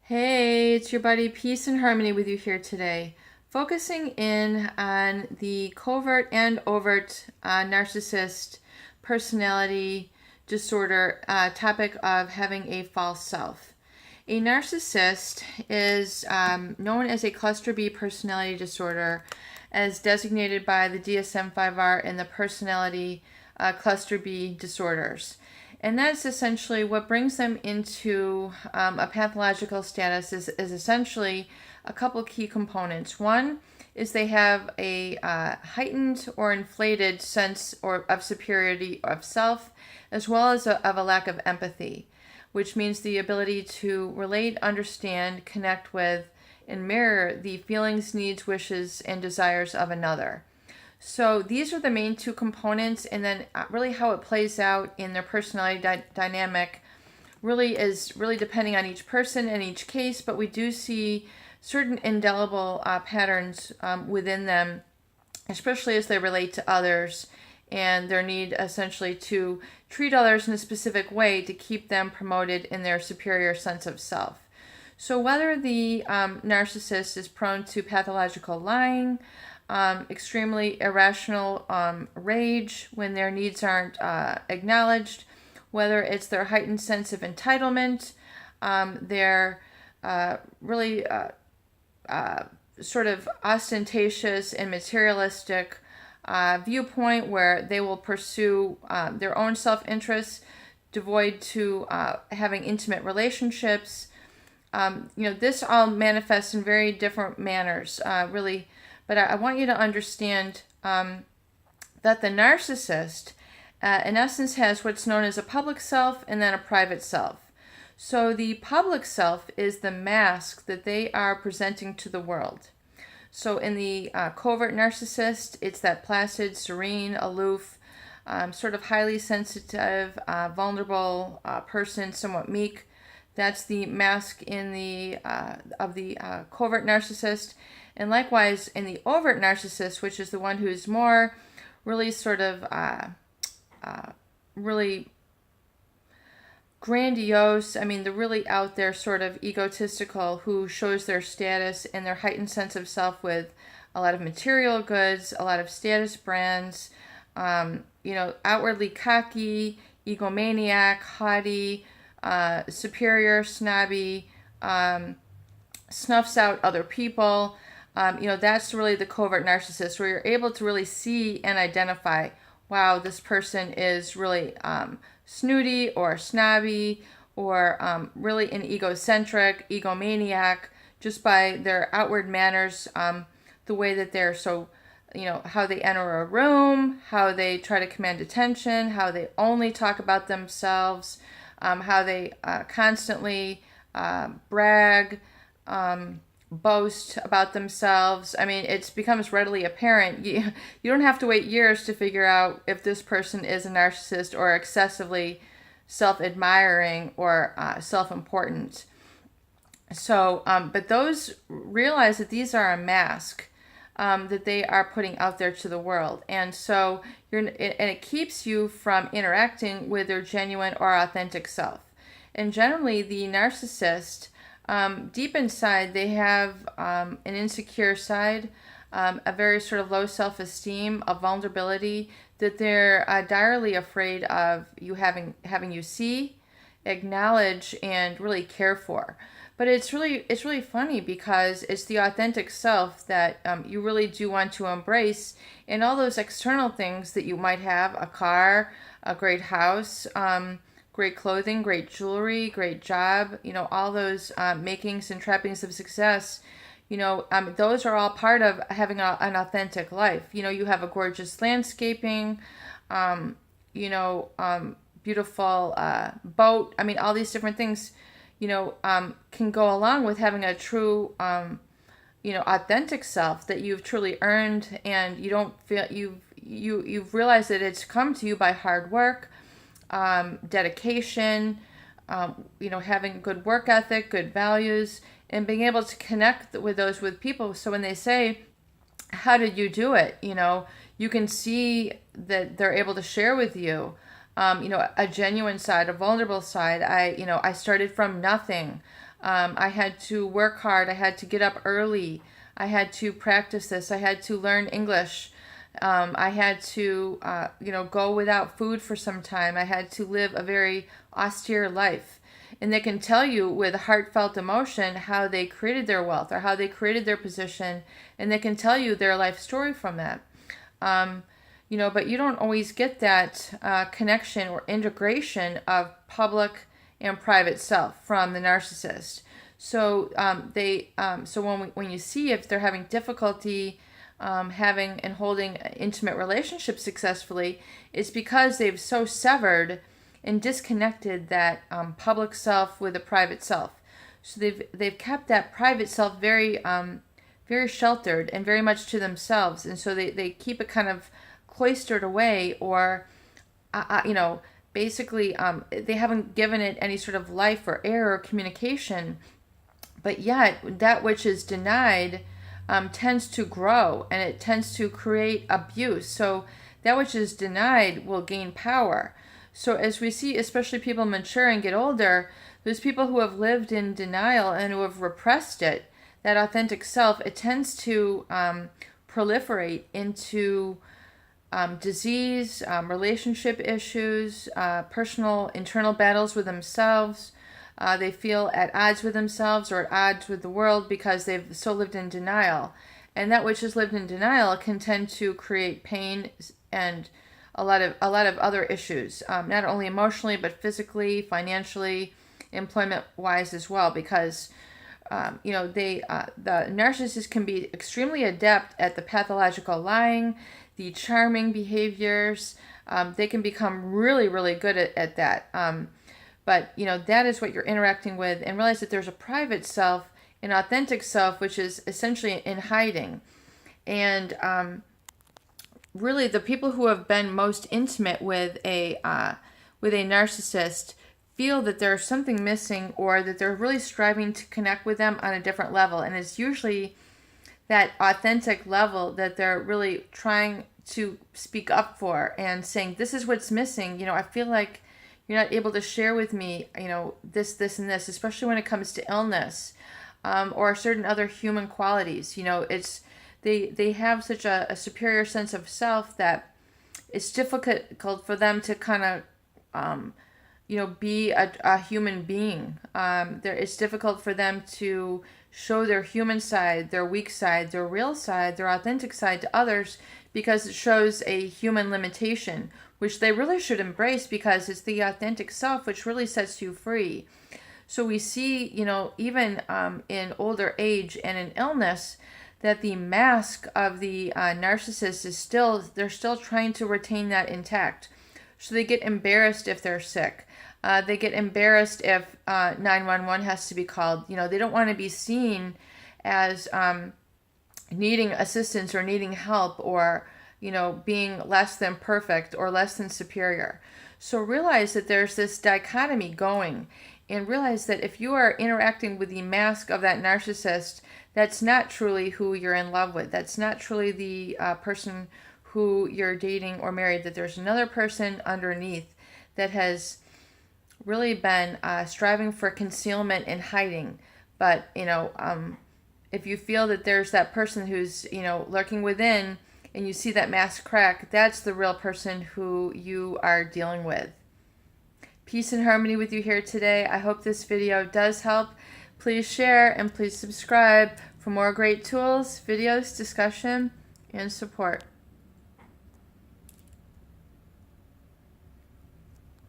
Hey, it's your buddy Peace and Harmony with you here today, focusing in on the covert and overt narcissist personality disorder topic of having a false self. A narcissist is known as a cluster B personality disorder, as designated by the DSM-5R in the personality cluster B disorders. And that's essentially what brings them into a pathological status is essentially a couple key components. One is they have a heightened or inflated sense of superiority of self, as well as of a lack of empathy, which means the ability to relate, understand, connect with, and mirror the feelings, needs, wishes, and desires of another. So these are the main two components, and then really how it plays out in their personality dynamic really is really depending on each person and each case, but we do see certain indelible patterns within them, especially as they relate to others and their need essentially to treat others in a specific way to keep them promoted in their superior sense of self. So whether the narcissist is prone to pathological lying, extremely irrational rage when their needs aren't acknowledged, whether it's their heightened sense of entitlement, their really sort of ostentatious and materialistic viewpoint where they will pursue their own self-interest, devoid to having intimate relationships. This all manifests in very different manners, really. But I want you to understand that the narcissist, in essence, has what's known as a public self and then a private self. So the public self is the mask that they are presenting to the world. So in the covert narcissist, it's that placid, serene, aloof, sort of highly sensitive, vulnerable person, somewhat meek. That's the mask in the of the covert narcissist. And likewise, in the overt narcissist, which is the one who's more really sort of really grandiose, the really out there sort of egotistical, who shows their status and their heightened sense of self with a lot of material goods, a lot of status brands, outwardly cocky, egomaniac, haughty, superior, snobby, snuffs out other people. That's really the covert narcissist, where you're able to really see and identify, wow, this person is really snooty or snobby or really an egocentric, egomaniac, just by their outward manners, the way that they're so, how they enter a room, how they try to command attention, how they only talk about themselves, how they constantly brag, boast about themselves. It becomes readily apparent. You don't have to wait years to figure out if this person is a narcissist or excessively self-admiring or self-important. So, but those realize that these are a mask that they are putting out there to the world, and so it keeps you from interacting with their genuine or authentic self. And generally, the narcissist, deep inside, they have an insecure side, a very sort of low self-esteem, a vulnerability that they're direly afraid of you having you see, acknowledge, and really care for. But it's really funny because it's the authentic self that you really do want to embrace, and all those external things that you might have, a car, a great house, great clothing, great jewelry, great job, all those makings and trappings of success, those are all part of having an authentic life. You have a gorgeous landscaping, beautiful boat. All these different things, can go along with having a true, authentic self that you've truly earned, and you don't feel you've realized that it's come to you by hard work, dedication, having good work ethic, good values, and being able to connect with people. So when they say, how did you do it? You can see that they're able to share with you, a genuine side, a vulnerable side. I started from nothing. I had to work hard. I had to get up early. I had to practice this. I had to learn English. I had to, go without food for some time. I had to live a very austere life. And they can tell you with heartfelt emotion how they created their wealth or how they created their position, and they can tell you their life story from that. But you don't always get that connection or integration of public and private self from the narcissist. So when you see if they're having difficulty having and holding intimate relationships successfully, it's because they've so severed and disconnected that public self with the private self. So they've kept that private self very very sheltered and very much to themselves, and so they keep it kind of cloistered away, or basically they haven't given it any sort of life or air or communication. But yet that which is denied tends to grow, and it tends to create abuse. So that which is denied will gain power. So as we see, especially people mature and get older, those people who have lived in denial and who have repressed it, that authentic self, it tends to proliferate into disease, relationship issues, personal internal battles with themselves. They feel at odds with themselves or at odds with the world because they've so lived in denial. And that which is lived in denial can tend to create pain and a lot of other issues, not only emotionally but physically, financially, employment-wise as well, because the narcissist can be extremely adept at the pathological lying, the charming behaviors. They can become really, really good at that. But that is what you're interacting with, and realize that there's a private self, an authentic self, which is essentially in hiding. And really, the people who have been most intimate with a narcissist feel that there's something missing, or that they're really striving to connect with them on a different level. And it's usually that authentic level that they're really trying to speak up for and saying, this is what's missing. I feel like you're not able to share with me, this, and this, especially when it comes to illness or certain other human qualities. They have such a superior sense of self that it's difficult for them to kind of, be a human being. It's difficult for them to show their human side, their weak side, their real side, their authentic side to others, because it shows a human limitation, which they really should embrace, because it's the authentic self which really sets you free. So we see, even in older age and in illness, that the mask of the narcissist is they're still trying to retain that intact. So they get embarrassed if they're sick. They get embarrassed if 911 has to be called. They don't want to be seen as needing assistance or needing help, or being less than perfect or less than superior. So realize that there's this dichotomy going, and realize that if you are interacting with the mask of that narcissist, that's not truly who you're in love with. That's not truly the person who you're dating or married, that there's another person underneath that has really been striving for concealment and hiding. But, if you feel that there's that person who's, lurking within, and you see that mask crack, that's the real person who you are dealing with. Peace and harmony with you here today. I hope this video does help. Please share and please subscribe for more great tools, videos, discussion, and support.